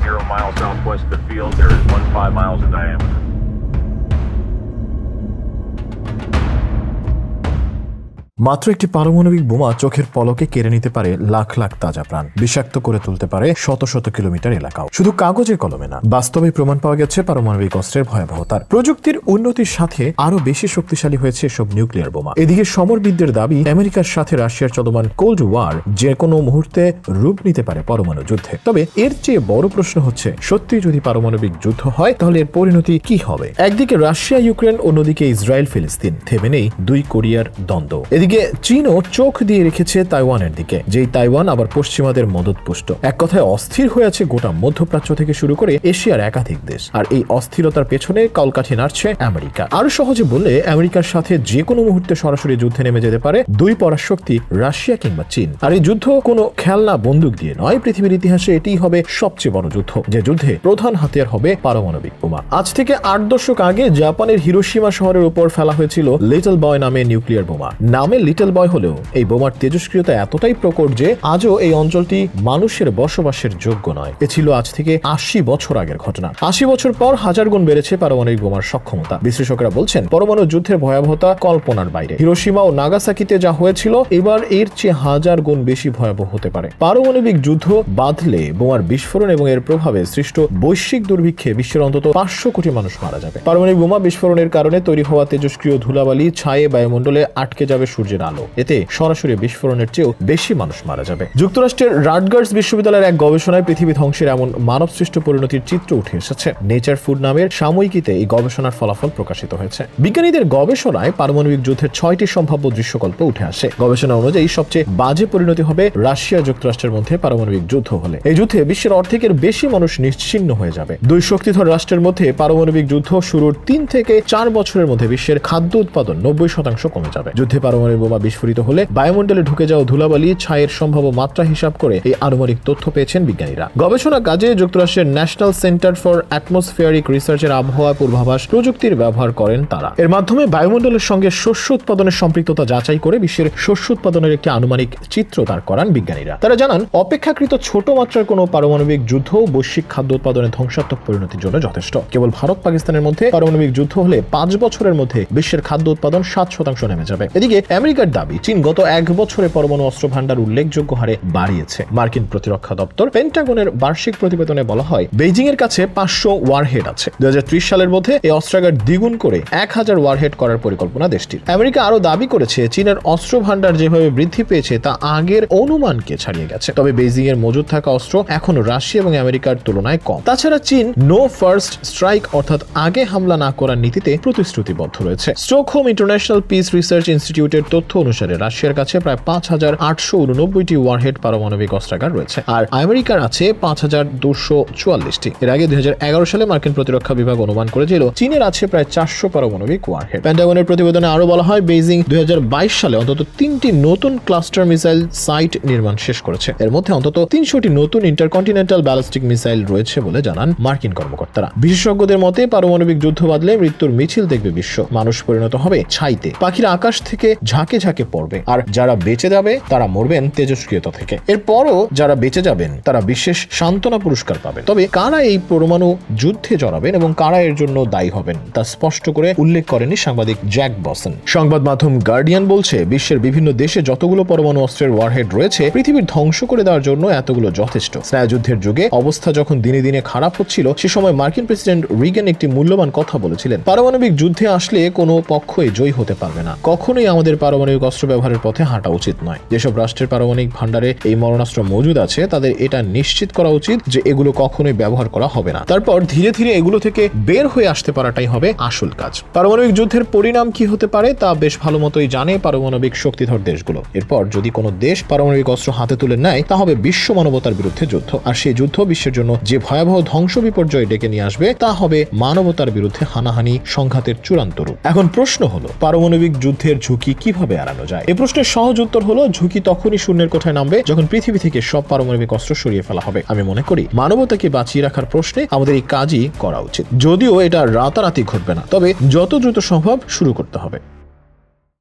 0 miles southwest of the field. There is one 5 miles in diameter. মাত্র একটি পারমাণবিক বোমা চোখের পলকে কেড়ে নিতে পারে লাখ লাখ তাজা প্রাণ, বিষাক্ত করে তুলতে পারে শত শত কিলোমিটার এলাকাও। শুধু কাগজে কলমে না, বাস্তবে প্রমাণ পাওয়া গেছে পারমাণবিক অস্ত্রের ভয়াবহতার। প্রযুক্তির উন্নতির সাথে আরো বেশি শক্তিশালী হয়েছে এসব নিউক্লিয়ার বোমা। এদিকে সমরবিদদের দাবি, আমেরিকার সাথে রাশিয়ার চলমান কোল্ড ওয়ার যে কোনো মুহূর্তে রূপ নিতে পারে পরমাণু যুদ্ধে। তবে এর চেয়ে বড় প্রশ্ন হচ্ছে, সত্যি যদি পারমাণবিক যুদ্ধ হয় তাহলে এর পরিণতি কি হবে? একদিকে রাশিয়া ইউক্রেন, অন্যদিকে ইসরায়েল ফিলিস্তিন, থেমে নেই দুই কোরিয়ার দ্বন্দ্ব। এদিকে চীনও চোখ দিয়ে রেখেছে তাইওয়ানের দিকে, যেই তাইওয়ান আবার পশ্চিমাদের মদতপুষ্ট। এক কথায় অস্থির হয়ে আছে গোটা মধ্যপ্রাচ্য থেকে শুরু করে এশিয়ার একাধিক দেশ। আর এই অস্থিরতার পেছনে কলকাঠি নাড়ছে আমেরিকা। আরো সহজে বললে, আমেরিকার সাথে যে কোনো মুহূর্তে সরাসরি যুদ্ধে নেমে যেতে পারে দুই পরাশক্তি, রাশিয়া কিংবা চীন। আর এই যুদ্ধ কোনো খেলনা বন্দুক দিয়ে নয়, পৃথিবীর ইতিহাসে এটিই হবে সবচেয়ে বড় যুদ্ধ, যে যুদ্ধে প্রধান হাতিয়ার হবে পারমাণবিক বোমা। আজ থেকে 8 দশক আগে জাপানের হিরোশিমা শহরের উপর ফেলা হয়েছিল লিটল বয় নামে নিউক্লিয়ার বোমা। নামে লিটল বয় হলেও এই বোমার তেজস্ক্রিয়তা এতটাই প্রকট যে আজও এই অঞ্চলটি মানুষের বসবাসের যোগ্য নয়। এ ছিল আজ থেকে 80 বছর আগের ঘটনা। 80 বছর পর হাজার গুণ বেড়েছে পারমাণবিক বোমার সক্ষমতা। বিশ্লেষকরা বলছেন, পরমাণু যুদ্ধের ভয়াবহতা কল্পনার বাইরে। হিরোশিমা ও নাগাসাকিতে যা হয়েছিল, এবার এর চেয়ে হাজার গুণ বেশি ভয়াবহ হতে পারে। পারমাণবিক যুদ্ধ বাঁধলে বোমার বিস্ফোরণ এবং এর প্রভাবে সৃষ্ট বৈশ্বিক দুর্ভিক্ষে বিশ্বের অন্তত 500 কোটি মানুষ মারা যাবে। পারমাণবিক বোমা বিস্ফোরণের কারণে তৈরি হওয়া তেজস্ক্রিয় ধুলাবালি ছায়ে বায়ুমণ্ডলে আটকে যাবে সূর্যের আলো। এতে সরাসরি বিস্ফোরণের চেয়েও বেশি মানুষ মারা যাবে। যুক্তরাষ্ট্রের রাটগার্স বিশ্ববিদ্যালয়ের এক গবেষণায় পৃথিবী ধ্বংসের এমন মানব সৃষ্ট পরিণতির চিত্র উঠে এসেছে। নেচার ফুড নামের সাময়িকীতে এই গবেষণার ফলাফল প্রকাশিত হয়েছে। বিজ্ঞানীদের গবেষণায় পারমাণবিক যুদ্ধের 6টি সম্ভাব্য দৃশ্যকল্প উঠে আসে। গবেষণা অনুযায়ী সবচেয়ে বাজে পরিণতি হবে রাশিয়া যুক্তরাষ্ট্রের মধ্যে পারমাণবিক যুদ্ধ হলে। এই যুদ্ধে বিশ্বের অর্ধেকের বেশি মানুষ নিশ্চিহ্ন হয়ে যাবে। দুই শক্তিধর রাষ্ট্রের মধ্যে পারমাণবিক যুদ্ধ শুরুর 3 থেকে 4 বছরের মধ্যে বিশ্বের খাদ্য উৎপাদন 90% কমে যাবে। যুদ্ধে পারমাণবিক বোমা বিস্ফোরিত হলে বায়ুমণ্ডলে ঢুকে যাওয়া ধুলাবালি ছায়ের সম্ভাব্য মাত্রা হিসাব করে এই আনুমানিক তথ্য পেয়েছেন বিজ্ঞানীরা। গবেষণা কাজে যুক্তরাষ্ট্রের ন্যাশনাল সেন্টার ফর অ্যাটমসফিয়ারিক রিসার্চের আবহাওয়া পূর্বাভাস প্রযুক্তির ব্যবহার করেন তারা। এর মাধ্যমে বায়ুমণ্ডলের সঙ্গে শস্য উৎপাদনের সম্পৃক্ততা যাচাই করে বিশ্বের শস্য উৎপাদনের একটি আনুমানিক চিত্র দাঁড় করান বিজ্ঞানীরা। তারা জানান, অপেক্ষাকৃত ছোট মাত্রার কোনো পারমাণবিক যুদ্ধ বৈশ্বিক খাদ্য উৎপাদনের ধ্বংসাত্মক পরিণতির জন্য যথেষ্ট। কেবল ভারত পাকিস্তানের মধ্যে পারমাণবিক যুদ্ধ হলে 5 বছরের মধ্যে বিশ্বের খাদ্য উৎপাদন 7% নেমে যাবে। এদিকে আমেরিকার দাবি, চীন গত 1 বছরে পরমাণু অস্ত্র ভান্ডার উল্লেখযোগ্য হারে বাড়িয়েছে। মার্কিন প্রতিরক্ষা দপ্তর পেন্টাগনের বার্ষিক প্রতিবেদনে বলা হয়, বেইজিং এর কাছে 500 ওয়ারহেড আছে। 2030 সালের মধ্যে এই অস্ত্রাগার দ্বিগুণ করে 1000 ওয়ারহেড করার পরিকল্পনা দেশটির। আমেরিকা আরো দাবি করেছে, চীনের অস্ত্র ভান্ডার যেভাবে বৃদ্ধি পেয়েছে তা আগের অনুমানকে ছাড়িয়ে গেছে। তবে বেইজিং এর মজুদ থাকা অস্ত্র এখনো রাশিয়া এবং আমেরিকার তুলনায় কম। তাছাড়া চীন নো ফার্স্ট স্ট্রাইক অর্থাৎ আগে হামলা না করার নীতিতে প্রতিশ্রুতিবদ্ধ রয়েছে। স্টকহোম ইন্টারন্যাশনাল পিস রিসার্চ ইনস্টিটিউটের তথ্য অনুসারে রাশিয়ার কাছে প্রায় 5889টি ওয়ারহেড পারমাণবিক অস্ত্রাগার রয়েছে, আর আমেরিকার আছে 5244টি। এর আগে 2011 সালে মার্কিন প্রতিরক্ষা বিভাগ অনুমান করেছিল চীনের আছে প্রায় 400 পারমাণবিক ওয়ারহেড। পেন্টাগনের প্রতিবেদনে আরো বলা হয়, বেইজিং 2022 সালে অন্তত 3টি নতুন ক্লাস্টার মিসাইল সাইট নির্মাণ শেষ করেছে। এর মধ্যে অন্তত 300টি নতুন ইন্টারকন্টিনেন্টাল ব্যালিস্টিক মিসাইল রয়েছে বলে জানান মার্কিন কর্মকর্তারা। বিশেষজ্ঞদের মতে, পারমাণবিক যুদ্ধ বাদলে মৃত্যুর মিছিল দেখবে বিশ্ব। মানুষ পরিণত হবে ছাইতে, পাখিরা আকাশ থেকে ঝাঁকে ঝাঁকে পড়বে, আর যারা বেঁচে যাবে তারা মরবেন তেজস্ক্রিয়তা থেকে। এরপরও যারা বেঁচে যাবেন তারা বিশেষ সান্ত্বনা পুরস্কার পাবেন। তবে কারা এই পরমাণু যুদ্ধে জড়াবেন এবং কারা এর জন্য দায়ী হবেন তা স্পষ্ট করে উল্লেখ করেনি সাংবাদিক জ্যাক বসন। সংবাদ মাধ্যম গার্ডিয়ান বলছে, বিশ্বের বিভিন্ন দেশে যতগুলো পরমাণু অস্ত্রের ওয়ারহেড রয়েছে, পৃথিবীর ধ্বংস করে দেওয়ার জন্য এতগুলো যথেষ্ট। স্নায়ুযুদ্ধের যুগে অবস্থা যখন দিনে দিনে খারাপ হচ্ছিল, সে সময় মার্কিন প্রেসিডেন্ট রিগেন একটি মূল্যবান কথা বলেছিলেন, পারমাণবিক যুদ্ধে আসলে কোনো পক্ষই জয়ী হতে পারবে না। কখনোই আমাদের পারমাণবিক অস্ত্র ব্যবহারের পথে হাঁটা উচিত নয়। যেসব রাষ্ট্রের পারমাণবিক ভান্ডারে এই মরণাস্ত্র মজুদ আছে, তাদের এটা নিশ্চিত করা উচিত যে এগুলো কখনোই ব্যবহার করা হবে না। তারপর ধীরে ধীরে এগুলো থেকে বের হয়ে আসতে পারাটাই হবে আসল কাজ। পারমাণবিক যুদ্ধের পরিণাম কি হতে পারে তা বেশ ভালো মতোই জানে পারমাণবিক শক্তিধর দেশগুলো। এরপর যদি কোনো দেশ পারমাণবিক অস্ত্র হাতে তুলে নেয়, তা হবে বিশ্ব মানবতার বিরুদ্ধে যুদ্ধ। আর সেই যুদ্ধ বিশ্বের জন্য যে ভয়াবহ ধ্বংস বিপর্যয় ডেকে নিয়ে আসবে, তা হবে মানবতার বিরুদ্ধে হানাহানি সংঘাতের চূড়ান্ত রূপ। এখন প্রশ্ন হলো, পারমাণবিক যুদ্ধের ঝুঁকি কিভাবে এড়ানো যায়? এই প্রশ্নের সহজ উত্তর হলো, ঝুঁকি তখনই শূন্যের কোঠায় নামবে যখন পৃথিবী থেকে সব পারমাণবিক অস্ত্র সরিয়ে ফেলা হবে। আমি মনে করি মানবতাকে বাঁচিয়ে রাখার প্রশ্নে আমাদের এই কাজই করা উচিত। যদিও এটা রাতারাতি ঘটবে না, তবে যত দ্রুত সম্ভব শুরু করতে হবে।